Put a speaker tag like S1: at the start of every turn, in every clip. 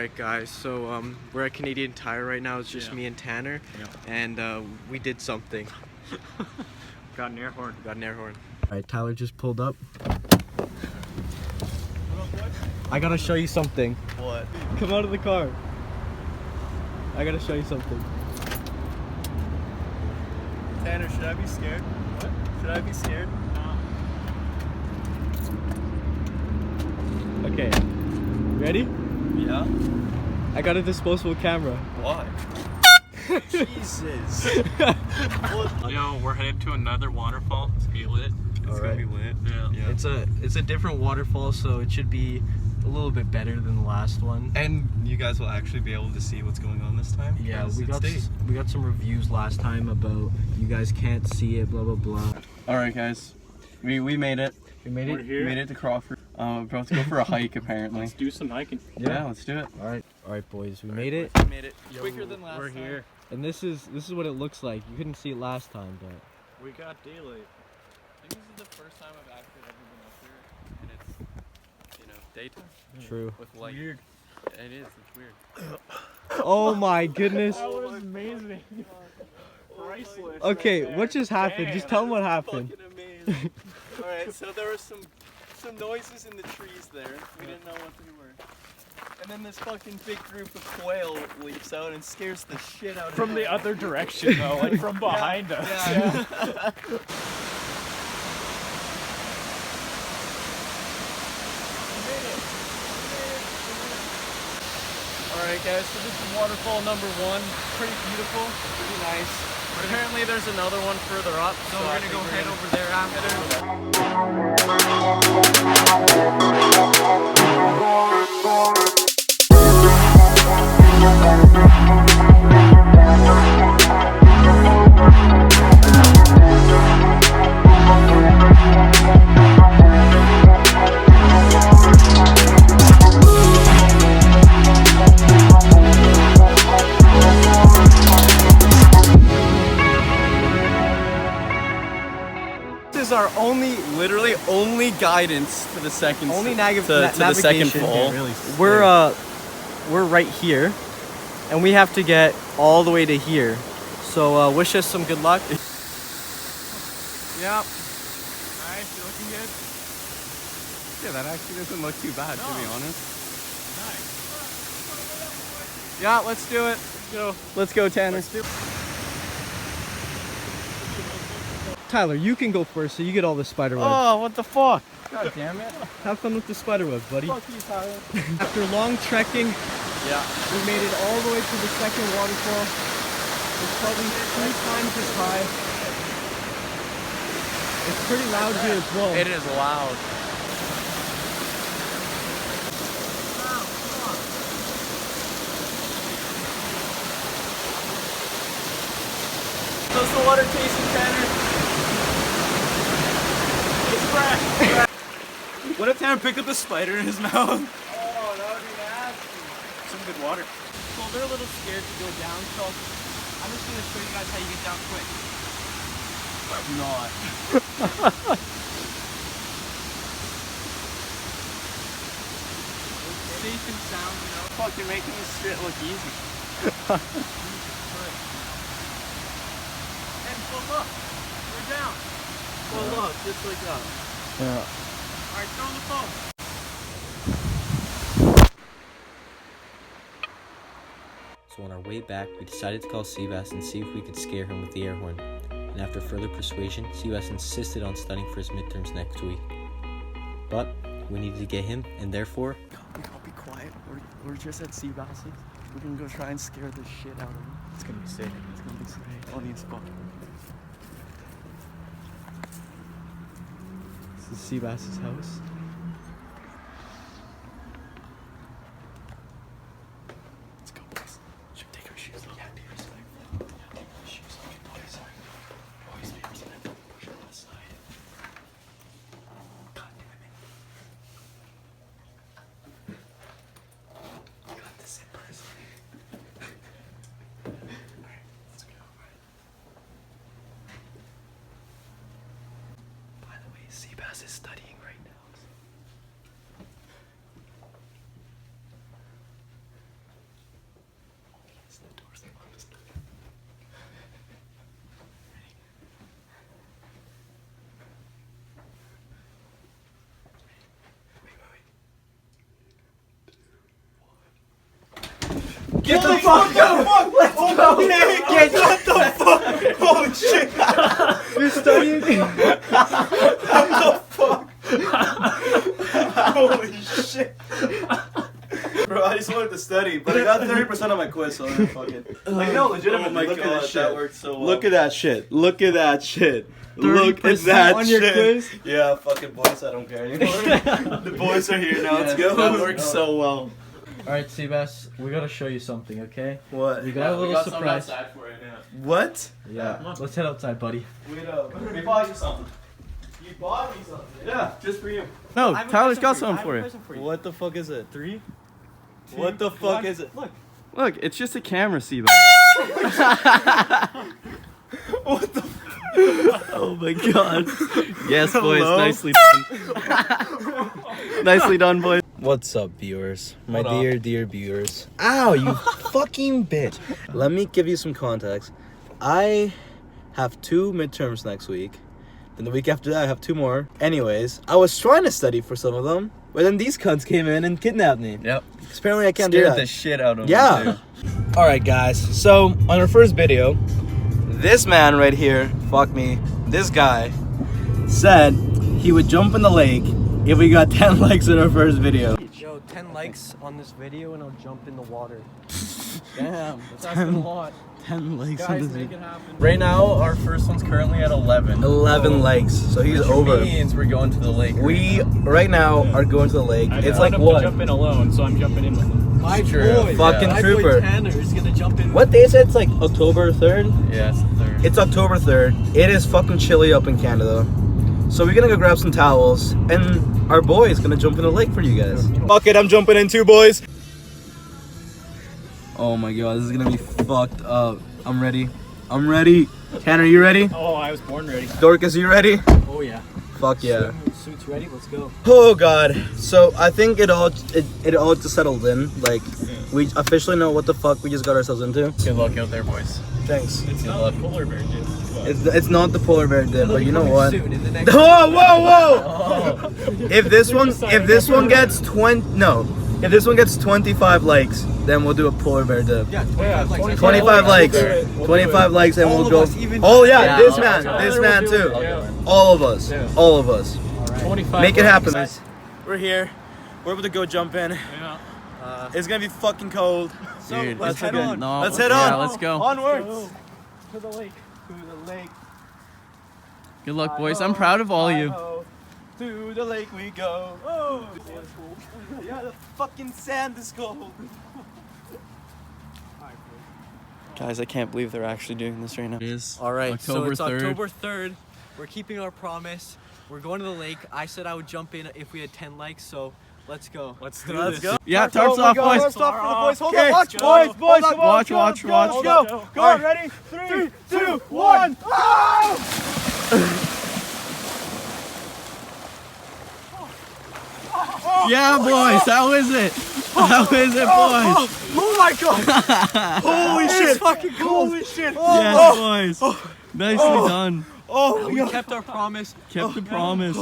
S1: Alright guys, so we're at Canadian Tire right now. It's just me and Tanner, and we did something.
S2: Got an air horn.
S1: Alright, Tyler just pulled up. I gotta show you something.
S2: What?
S1: Come out of the car. I gotta show you something.
S2: Tanner, should I be scared? What? Should I be scared? No.
S1: Okay, ready?
S2: Yeah.
S1: I got a disposable camera.
S2: Why? Jesus.
S3: Yo, we're headed to another waterfall. It's gonna be lit.
S2: It's gonna be lit.
S3: Yeah.
S1: It's a different waterfall, so it should be a little bit better than the last one.
S2: And you guys will actually be able to see what's going on this time.
S1: Yeah, we got some reviews last time about you guys can't see it, blah blah blah.
S2: All right, guys, we made it.
S1: We made it.
S2: We're here. We made it to Crawford. We're about to go for a hike apparently.
S3: Let's do some hiking.
S2: Yeah, let's do it.
S1: All right, boys, we made it.
S2: We made it.
S3: Yo,
S2: Quicker than last time.
S3: We're here.
S1: And this is what it looks like. You couldn't see it last time, but
S3: We got daylight.
S2: I think this is the first time I've actually ever been up here, and it's, you know, daytime.
S1: true.
S2: With light.
S3: Weird.
S2: It is. It's weird.
S1: Oh my goodness.
S3: That was amazing. Priceless.
S1: Okay,
S3: right
S1: what just happened?
S3: Damn.
S1: Just tell them what happened.
S2: Fucking amazing. All right, so there were some noises in the trees there. We didn't know what they were. And then this fucking big group of quail leaps out and scares the shit out of
S3: From the other direction though, like from behind us.
S2: Yeah. Alright guys, so this is waterfall number 1. Pretty beautiful, pretty nice. But apparently there's another one further up, so we're gonna go head over there after. This is our literally only guidance to the second
S1: to
S2: the second fall.
S1: We're right here, and we have to get all the way to here. So wish us some good luck.
S3: Yep. Nice, you looking good?
S2: Yeah, that actually doesn't look too bad, to be honest.
S3: Nice.
S2: Yeah, let's do it. Let's go, Tanner.
S1: Tyler, you can go first, so you get all the spider webs.
S2: Oh, what the fuck? God damn it.
S1: Have fun with the spider webs, buddy.
S2: Fuck you, Tyler.
S1: After long trekking,
S2: Yeah.
S1: we made it all the way to the second waterfall. It's probably 3 times as high. It's pretty loud here as well.
S2: It is loud. How's the water tasting, Tanner? It's fresh. What if Tanner picked up a spider in his mouth? Oh, that would be nasty. Some good water. So they're a little scared to go down, so I'm just gonna show you guys how you get down quick. Do not. Safe and sound, you know. Fuck, you're making this shit look easy. And pull up. We're down. Pull up, just like that.
S1: Yeah.
S2: Alright, throw the phone.
S4: So on our way back, we decided to call Sebas and see if we could scare him with the air horn. And after further persuasion, Sebas insisted on studying for his midterms next week. But we needed to get him, and therefore...
S2: I'll be quiet. We're just at Sebas's. We're gonna go try and scare the shit out of him. It's gonna be sick. It's gonna be sick. Audience fuck.
S1: This is Sebas's house.
S2: Let's go, boys. Should we take our shoes off? Yeah, be respectful. Yeah, take our shoes off. Boys, boys, be respectful. Push on the side. God damn it. You got the zippers. Alright, let's go. By the way, Sebas is studying right now. Get the fuck out! Let's go! Get what the fuck? Holy shit!
S1: You're studying?
S2: What the fuck? Holy shit! Bro, I just wanted to study, but I got 30% on my quiz, so I'm fucking. Like, no, legitimately,
S5: Oh my
S2: look at
S5: God,
S2: this
S5: that
S2: shit.
S5: worked so well.
S2: Look at that shit. Look at that shit. Look at
S1: 30%
S2: that
S1: on your
S2: shit.
S1: quiz?
S2: Yeah, fucking boys, I don't care anymore. The boys are here now. Let's go.
S5: That worked so well.
S1: Alright, Sebas, we gotta show you something, okay?
S2: What?
S1: We got a little surprise.
S3: for it, yeah.
S2: What?
S1: Yeah, let's head outside, buddy.
S2: Wait up. We bought you something. You bought me something. Yeah, just for you.
S5: No,
S1: I have a
S5: Tyler's
S1: present
S5: got
S1: for
S5: something for
S1: I have a
S5: you.
S1: present for you.
S2: What the fuck is it?
S1: 3, 2,
S2: What the fuck
S1: 1.
S2: is it?
S1: Look.
S5: Look, it's just a camera, Sebas.
S2: What the?
S5: Oh my god. Yes, boys,
S2: Hello?
S5: nicely done. Nicely done, boys.
S2: What's up, viewers? My
S3: What up?
S2: dear viewers. Ow, you fucking bitch. Let me give you some context. I have 2 midterms next week. Then the week after that, I have 2 more. Anyways, I was trying to study for some of them, but then these cunts came in and kidnapped me.
S5: Yep.
S2: Apparently, I can't do
S5: Scared
S2: that.
S5: the shit out of me,
S2: Yeah. Alright, guys. So, on our first video, this man right here, fuck me, this guy, said he would jump in the lake if we got 10 likes in our first video.
S1: Yo, 10 likes on this video and I'll jump in the water. Damn, that's asking a lot.
S5: 10 likes
S1: Guys, make it happen.
S5: Right now, our first one's currently at 11.
S2: 11 likes, so he's
S5: Which
S2: over.
S5: means we're going to the lake.
S2: We, right now, are going to the lake. It's like what?
S3: jump in alone, so I'm jumping in with them.
S1: My
S5: True.
S1: boy,
S2: Fucking
S1: my
S2: trooper.
S1: boy Tanner is gonna jump in.
S2: What day is it? It's like October 3rd?
S5: Yeah, it's the 3rd.
S2: It's October 3rd. It is fucking chilly up in Canada. So we're gonna go grab some towels, and our boy is gonna jump in the lake for you guys. Fuck it, I'm jumping in too, boys. Oh my god, this is gonna be fucked up. I'm ready. I'm ready. Tanner, you ready?
S3: Oh, I was born ready.
S2: Dorcas, you ready?
S1: Oh yeah.
S2: Fuck yeah.
S1: Suits ready, let's go.
S2: Oh god. So I think it all just settled in. Like we officially know what the fuck we just got ourselves into.
S5: Good luck out there, boys.
S2: Thanks.
S3: It's not the polar bear, dude.
S2: It's not the polar bear dip, but you know what?
S1: Soon, in the next
S2: Whoa, whoa, whoa! If this one gets 25 likes, then we'll do a polar bear dip.
S1: Yeah, 25 likes.
S2: 25 likes. 25 likes and
S1: All
S2: we'll
S1: of
S2: go.
S1: us, even-
S2: Oh yeah,
S5: Yeah,
S2: this
S5: I'll-
S2: man
S3: We'll do
S2: too.
S3: it, yeah.
S2: All of us.
S3: Yeah.
S2: All of us.
S3: 25
S2: Make it happen.
S3: likes.
S2: We're here. We're able to go jump in.
S3: Yeah.
S2: It's gonna be fucking cold.
S5: Dude,
S2: let's
S5: it's
S2: head
S5: good.
S2: on.
S5: No,
S2: Let's head
S5: yeah,
S2: on.
S5: let's go.
S2: Onwards.
S3: To the lake.
S2: To the lake.
S5: Good luck, boys. I'm proud of all of you.
S2: To the lake we go. Oh, yeah, the fucking sand is cold.
S5: Guys, I can't believe they're actually doing this right now. It is
S1: Alright, so
S5: October
S1: it's
S5: 3rd.
S1: October 3rd. We're keeping our promise. We're going to the lake. I said I would jump in if we had 10 likes, so let's go.
S3: Let's do
S2: Let's
S3: this.
S2: go.
S5: Yeah, tarps off, boys.
S2: Tarps off for the boys. Hold
S3: Okay,
S2: on, watch,
S3: go.
S2: boys,
S3: Watch,
S2: come on,
S5: watch,
S2: go,
S5: watch.
S2: go,
S3: Go.
S2: go, on, ready? 3, 2, 1.
S5: Yeah, boys. How is it? How is it, boys?
S2: Oh my god! Holy shit! Fucking cold. Holy shit!
S5: Yes, boys. Nicely done.
S2: Oh my
S1: We
S2: god!
S1: kept our promise.
S5: Kept the promise.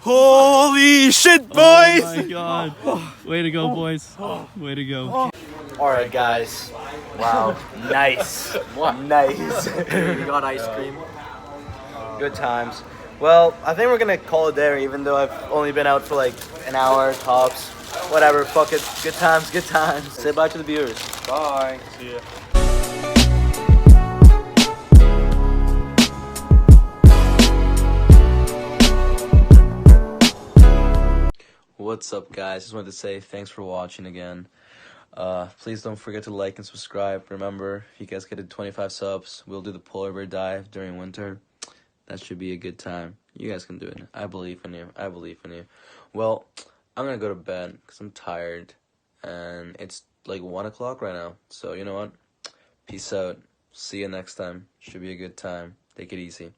S2: Holy shit,
S5: Oh
S2: boys!
S5: my god. Way to go, boys. Way to go.
S2: Alright, guys. Wow. Nice. Nice.
S1: We got ice cream.
S2: Good times. Well, I think we're gonna call it there, even though I've only been out for like an hour tops. Whatever, fuck it. Good times, good times. Say bye to the viewers. Bye.
S3: See ya.
S2: What's up, guys? Just wanted to say thanks for watching again. Please don't forget to like and subscribe. Remember, if you guys get to 25 subs, we'll do the polar bear dive during winter. That should be a good time. You guys can do it. I believe in you. I believe in you. Well, I'm gonna go to bed because I'm tired, and it's like 1 o'clock right now. So you know what? Peace out. See you next time. Should be a good time. Take it easy.